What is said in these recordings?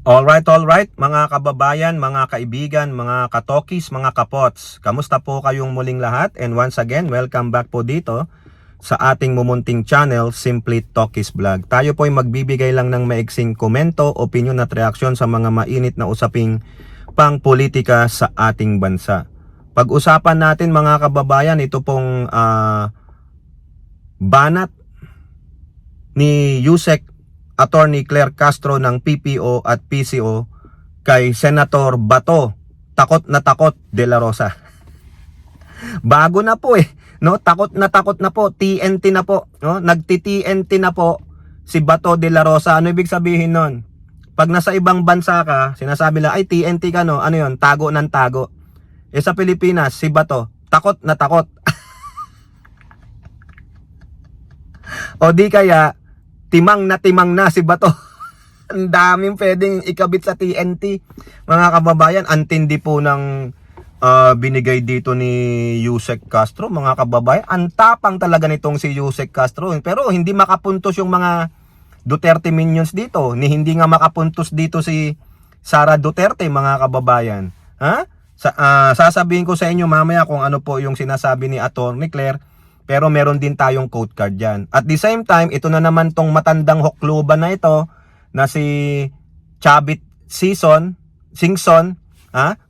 Alright, mga kababayan, mga kaibigan, mga katokis, mga kapots. Kamusta po kayong muling lahat? And once again, welcome back po dito sa ating mumunting channel, Simply Tokis Vlog. Tayo po ay magbibigay lang ng maiksing komento, opinion at reaksyon sa mga mainit na usaping pang-politika sa ating bansa. Pag-usapan natin mga kababayan, ito pong banat ni Yusek Attorney Claire Castro ng PPO at PCO kay Senator Bato, takot de la Rosa. Bago na po no? Takot na po, TNT na po, no? Nagti-TNT na po si Bato de la Rosa. Ano ibig sabihin nun? Pag nasa ibang bansa ka, sinasabi lang, ay TNT ka, no? Ano yun? Tago ng tago. Sa Pilipinas, si Bato, takot na takot. O di kaya, timang na si Bato. Ang daming pwedeng ikabit sa TNT. Mga kababayan, antindi po ng binigay dito ni Yusek Castro. Mga kababayan, ang tapang talaga nitong si Yusek Castro. Pero hindi makapuntos yung mga Duterte minions dito. Hindi nga makapuntos dito si Sara Duterte, mga kababayan. Ha? Sasabihin ko sa inyo mamaya kung ano po yung sinasabi ni Attorney Claire. Pero meron din tayong quote card dyan. At the same time, ito na naman tong matandang hukluban na ito na si Chavit Singson,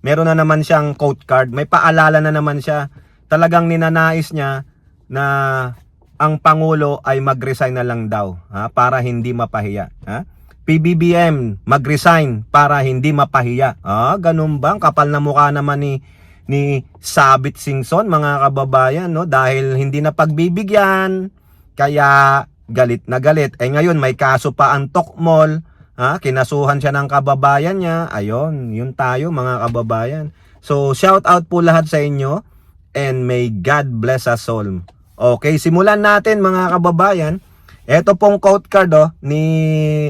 meron na naman siyang quote card. May paalala na naman siya. Talagang ninanais niya na ang Pangulo ay mag-resign na lang daw, para hindi mapahiya. PBBM mag-resign para hindi mapahiya. Ganun ba? Ang kapal na mukha naman ni Sabit Singson, mga kababayan, no? Dahil hindi na pagbibigyan, kaya galit na galit. Ngayon may kaso pa ang Tokmol, kinasuhan siya ng kababayan niya. Ayun, yun tayo mga kababayan. So shout out po lahat sa inyo and may God bless us all. Okay, simulan natin mga kababayan. Ito pong quote card ni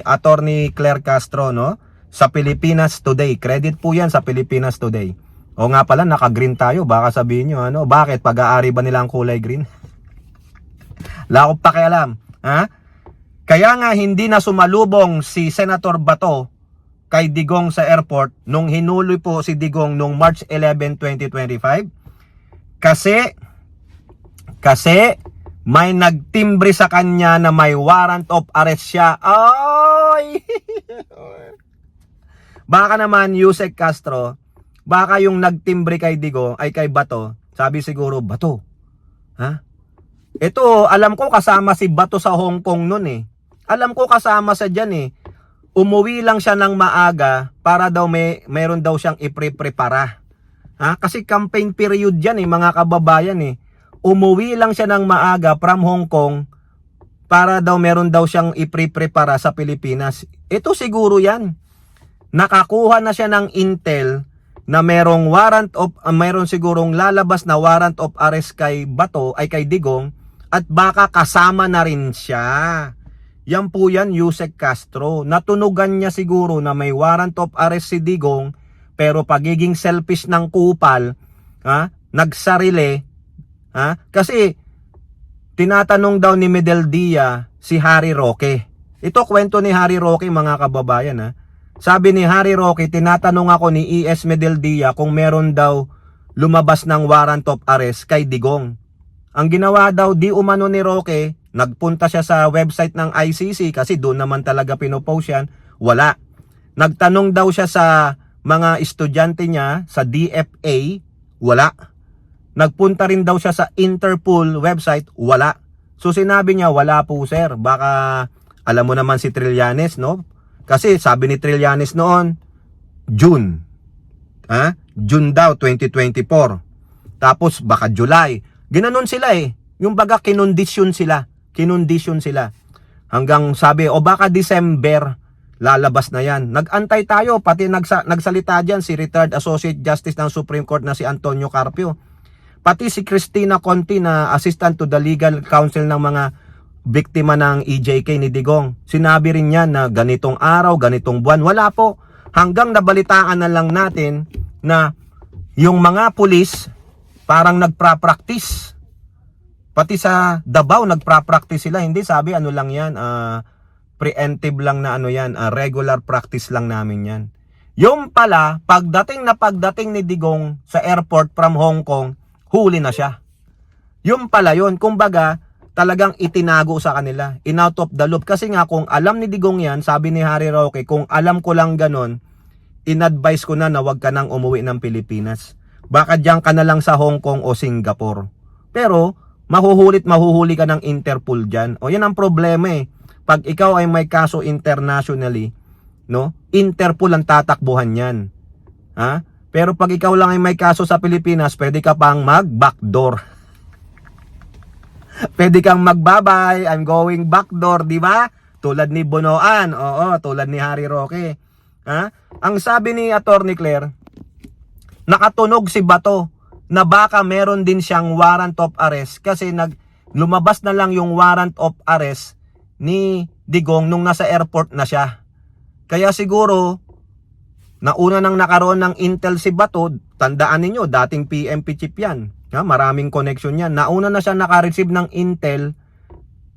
Attorney Claire Castro, no? Sa Pilipinas Today. Credit po yan sa Pilipinas Today. O nga pala, naka-green tayo. Baka sabihin nyo, bakit? Pag-aari ba nila ang kulay green? Wala akong pakialam. Kaya nga hindi na sumalubong si Senator Bato kay Digong sa airport nung hinuloy po si Digong nung March 11, 2025. Kasi may nagtimbre sa kanya na may warrant of arrest siya. Ay! Baka naman, Yusek Castro, baka yung nagtimbre kay Digong ay kay Bato, sabi siguro, Bato, ito, alam ko kasama si Bato sa Hong Kong nun Alam ko kasama sa dyan Umuwi lang siya ng maaga para daw mayroon daw siyang ipre-prepara. Kasi campaign period dyan mga kababayan Umuwi lang siya ng maaga from Hong Kong para daw meron daw siyang ipre-prepara sa Pilipinas. Ito siguro yan. Nakakuha na siya ng intel na merong mayroon sigurong lalabas na warrant of arrest kay Bato ay kay Digong at baka kasama na rin siya. Yan po yan, Yusek Castro. Natunugan niya siguro na may warrant of arrest si Digong pero pagiging selfish ng kupal, nagsarili, kasi tinatanong daw ni Medeldia si Harry Roque. Ito kwento ni Harry Roque mga kababayan Sabi ni Harry Roque, tinatanong ako ni E.S. Medeldia kung meron daw lumabas ng warrant of arrest kay Digong. Ang ginawa daw di umano ni Roque, nagpunta siya sa website ng ICC kasi doon naman talaga pinopost yan. Wala. Nagtanong daw siya sa mga estudyante niya sa DFA. Wala. Nagpunta rin daw siya sa Interpol website. Wala. So sinabi niya, wala po sir. Baka alam mo naman si Trillanes, no? Kasi sabi ni Trillanes noon, June. June daw, 2024. Tapos baka July. Ginanon sila Yung baga kinondisyon sila. Hanggang sabi, baka December, lalabas na yan. Nag-antay tayo, pati nagsalita dyan si retired Associate Justice ng Supreme Court na si Antonio Carpio. Pati si Christina Conti na Assistant to the Legal Counsel ng mga biktima ng EJK ni Digong. Sinabi rin niya na ganitong araw, ganitong buwan. Wala po. Hanggang nabalitaan na lang natin na yung mga pulis parang nagpa-practice. Pati sa Davao nagpa-practice sila. Hindi, sabi ano lang yan, preemptive lang na ano yan, regular practice lang namin yan. Yung pala, pagdating ni Digong sa airport from Hong Kong, huli na siya. Yung pala yun, kumbaga, talagang itinago sa kanila, in out of the loop. Kasi nga, kung alam ni Digong yan, sabi ni Harry Roque, kung alam ko lang ganon, in-advise ko na wag ka nang umuwi ng Pilipinas. Baka diyan ka na lang sa Hong Kong o Singapore. Pero, mahuhuli ka ng Interpol dyan. O yan ang problema eh. Pag ikaw ay may kaso internationally, no? Interpol ang tatakbuhan yan. Ha? Pero pag ikaw lang ay may kaso sa Pilipinas, pwede ka pang mag-backdoor. Pwede kang magbabay, I'm going backdoor, di ba? Tulad ni Bonoan, oo, tulad ni Harry Roque. Ha? Ang sabi ni Attorney Claire, nakatunog si Bato na baka meron din siyang warrant of arrest kasi lumabas na lang yung warrant of arrest ni Digong nung nasa airport na siya. Kaya siguro, nauna nang nakaroon ng intel si Bato, tandaan ninyo, dating PMP chief yan. Ha, maraming connection yan. Nauna na siya naka-receive ng intel,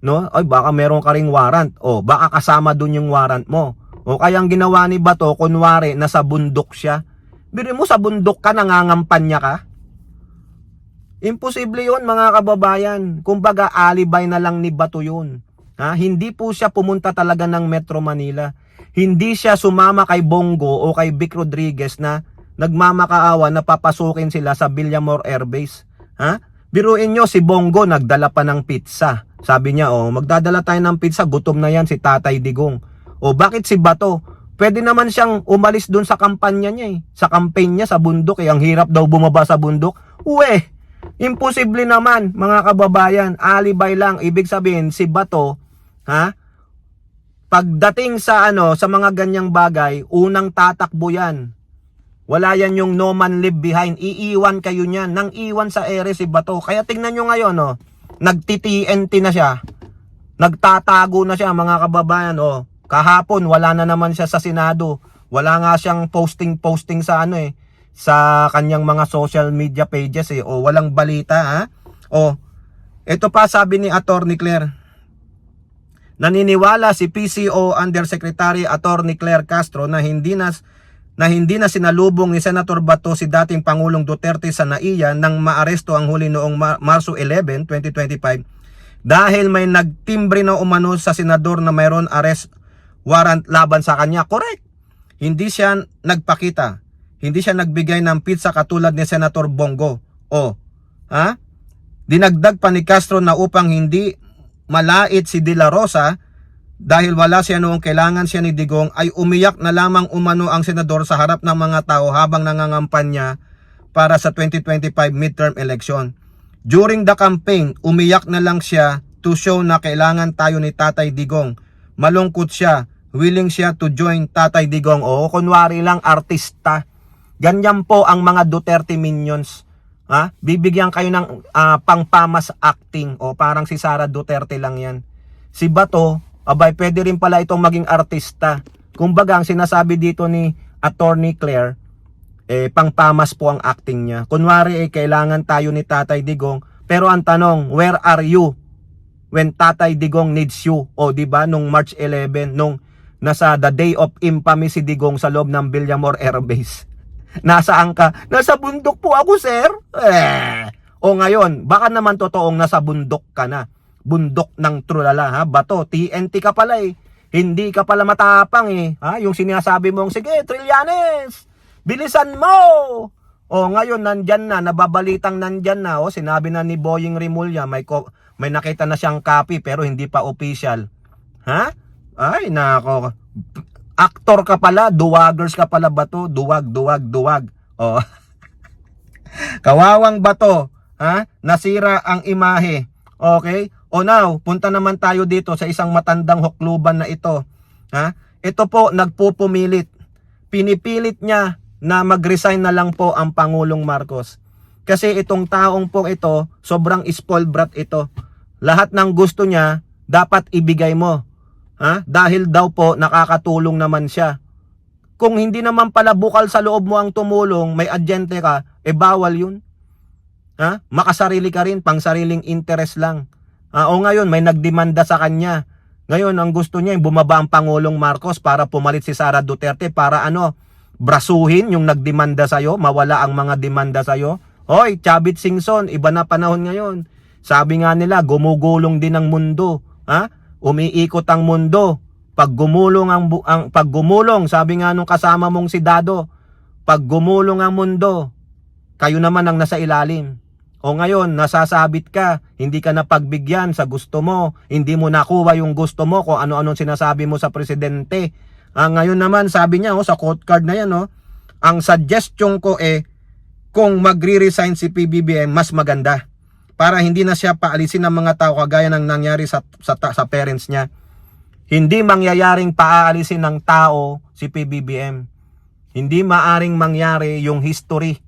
no? Ay, baka meron ka ring warrant. O, baka kasama dun yung warrant mo. O kaya ang ginawa ni Bato, kunwari, nasa bundok siya. Biro mo, sa bundok ka, nangangampanya ka? Imposible yun, mga kababayan. Kumbaga, alibay na lang ni Bato yun. Ha? Hindi po siya pumunta talaga ng Metro Manila. Hindi siya sumama kay Bongo o kay Vic Rodriguez na nagmamakaawa na papasukin sila sa Villamor Air Base. Ha? Biruin nyo, si Bongo nagdala pa ng pizza. Sabi niya, oh, magdadala tayo ng pizza, gutom na yan si Tatay Digong. O bakit si Bato? Pwede naman siyang umalis dun sa kampanya niya eh. Sa campaign niya sa bundok eh. Ang hirap daw bumaba sa bundok. Uwe, imposible naman mga kababayan. Alibay lang. Ibig sabihin si Bato, ha? Pagdating sa sa mga ganyang bagay, unang tatakbo yan. Wala yan yung no man leave behind. Iiwan kayo niyan. Nang iwan sa ere si Bato. Kaya tingnan nyo ngayon, nagti-TNT na siya. Nagtatago na siya, mga kababayan. Kahapon, wala na naman siya sa Senado. Wala nga siyang posting sa sa kanyang mga social media pages eh. Walang balita, ha? Ito pa sabi ni Attorney Claire. Naniniwala si PCO Undersecretary Attorney Claire Castro na hindi na sinalubong ni Senator Bato si dating Pangulong Duterte sa NAIA nang maaresto ang huli noong Marso 11, 2025 dahil may nagtimbre na umano sa senador na mayroon arrest warrant laban sa kanya. Correct. Hindi siya nagpakita. Hindi siya nagbigay ng pizza katulad ni Senator Bongo. Dinagdag pa ni Castro na upang hindi malait si De La Rosa dahil wala siya noong kailangan siya ni Digong ay umiyak na lamang umano ang senador sa harap ng mga tao habang nangangampanya para sa 2025 midterm election. During the campaign, umiyak na lang siya to show na kailangan tayo ni Tatay Digong. Malungkot siya, willing siya to join Tatay Digong. Kunwari lang artista. Ganyan po ang mga Duterte minions. Bibigyan kayo ng pangpamas acting o parang si Sara Duterte lang yan. Si Bato, abay pwede rin pala itong maging artista. Kumbaga ang sinasabi dito ni Attorney Claire, pangpamas po ang acting niya. Kunwari kailangan tayo ni Tatay Digong, pero ang tanong, where are you when Tatay Digong needs you? Di ba nung March 11, nung nasa the day of infamy si Digong sa loob ng Villamor Air Base. Nasaan ka? Nasa bundok po ako, sir. Ngayon, baka naman totoong nasa bundok ka na. Bundok ng trulala, ha? Bato, TNT ka pala eh. Hindi ka pala matapang eh. Yung sinasabi mong, sige, Trillanes, bilisan mo. Ngayon, nandyan na, nababalitang nandyan na. Sinabi na ni Boying Rimulya, may nakita na siyang copy pero hindi pa official. Ha? Ay, nako. Actor ka pala, duwagers ka pala, Bato. Duwag. Kawawang Bato, nasira ang imahe. Okay? Now, punta naman tayo dito sa isang matandang hukluban na ito. Ito po, nagpupumilit. Pinipilit niya na mag-resign na lang po ang Pangulong Marcos. Kasi itong taong po ito, sobrang spoiled brat ito. Lahat ng gusto niya, dapat ibigay mo. Dahil daw po nakakatulong naman siya. Kung hindi naman pala bukal sa loob mo ang tumulong, may adyente ka, bawal yun. Makasarili ka rin, pang sariling interest lang. Ngayon may nagdemanda sa kanya Ngayon, ang gusto niya, yung bumaba ang Pangulong Marcos para pumalit si Sara Duterte para brasuhin yung nagdemanda sa'yo, mawala ang mga demanda sa'yo. Hoy, Chavit Singson, iba na panahon ngayon. Sabi nga nila, gumugulong din ang mundo. Ha? Umiikot ang mundo. Pag gumulong, sabi nga nung kasama mong si Dado, pag gumulong ang mundo, kayo naman ang nasa ilalim. O ngayon, nasasabit ka, hindi ka napagbigyan sa gusto mo, hindi mo nakuha yung gusto mo kung ano-anong sinasabi mo sa presidente. Ngayon naman, sabi niya sa quote card na yan, ang suggestion ko kung magre-resign si PBBM, mas maganda. Para hindi na siya paalisin ng mga tao kagaya ng nangyari sa parents niya. Hindi mangyayaring paaalisin ng tao si PBBM. Hindi maaring mangyari yung history.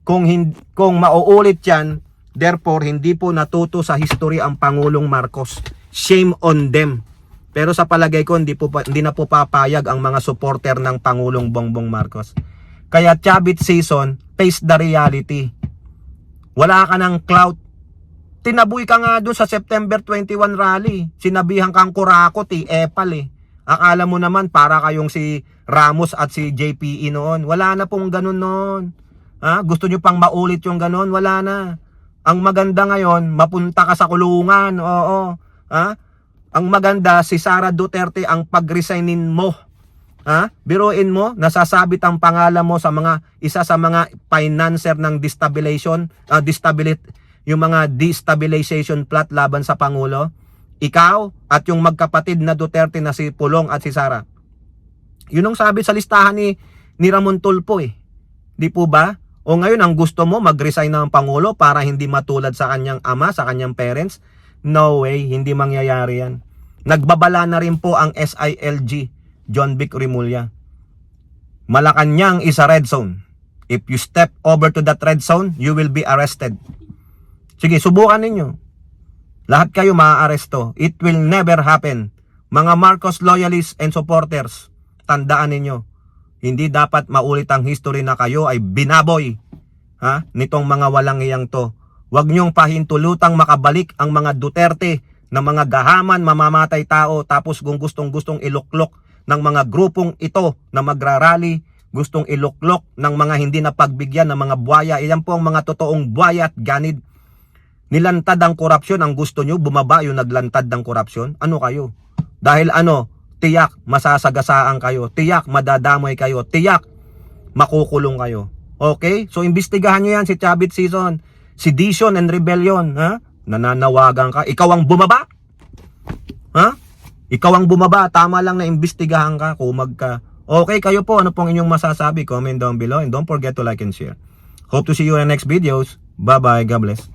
Kung mauulit yan, therefore, hindi po natuto sa history ang Pangulong Marcos. Shame on them. Pero sa palagay ko, hindi na po papayag ang mga supporter ng Pangulong Bongbong Marcos. Kaya Chavit season, face the reality. Wala ka ng clout. Tinaboy ka nga doon sa September 21 rally. Sinabihan kang kurakot, epal Akala mo naman para kayong si Ramos at si JPE noon. Wala na pong ganun noon. Gusto nyo pang maulit yung ganon? Wala na. Ang maganda ngayon, mapunta ka sa kulungan. Oo. Ang maganda, si Sara Duterte ang pag-resignin mo. Biruin mo, nasasabit ang pangalan mo sa isa sa mga financer ng yung mga destabilization plot laban sa Pangulo. Ikaw at yung magkapatid na Duterte na si Pulong at si Sara. Yun ang sabi sa listahan ni Ramon Tulfo Di po ba? O ngayon, ang gusto mo, mag-resign ng Pangulo para hindi matulad sa kanyang ama, sa kanyang parents? No way, hindi mangyayari yan. Nagbabala na rin po ang SILG, John Vic Remulla. Malacanang is a red zone. If you step over to that red zone, you will be arrested. Sige, subukan ninyo. Lahat kayo maaaresto. It will never happen. Mga Marcos loyalists and supporters, tandaan ninyo. Hindi dapat maulit ang history na kayo ay binaboy nitong mga walang iyang to. Huwag niyong pahintulutang makabalik ang mga Duterte na mga gahaman, mamamatay tao, tapos kung gustong iluklok ng mga grupong ito na magrarally, gustong iluklok ng mga hindi napagbigyan ng mga buhaya. Iyan po ang mga totoong buhaya at ganid. Nilantad ang korupsyon, ang gusto nyo, bumaba yung naglantad ng korupsyon. Ano kayo? Dahil tiyak masasagasaan kayo, tiyak madadamay kayo, tiyak makukulong kayo. Okay? So imbestigahan nyo yan si Chavit season, sedition and rebellion, nananawagan ka, ikaw ang bumaba? Ikaw ang bumaba, tama lang na imbestigahan ka, kumag ka. Okay, kayo po, ano pong inyong masasabi? Comment down below and don't forget to like and share. Hope to see you in the next videos. Bye bye, God bless.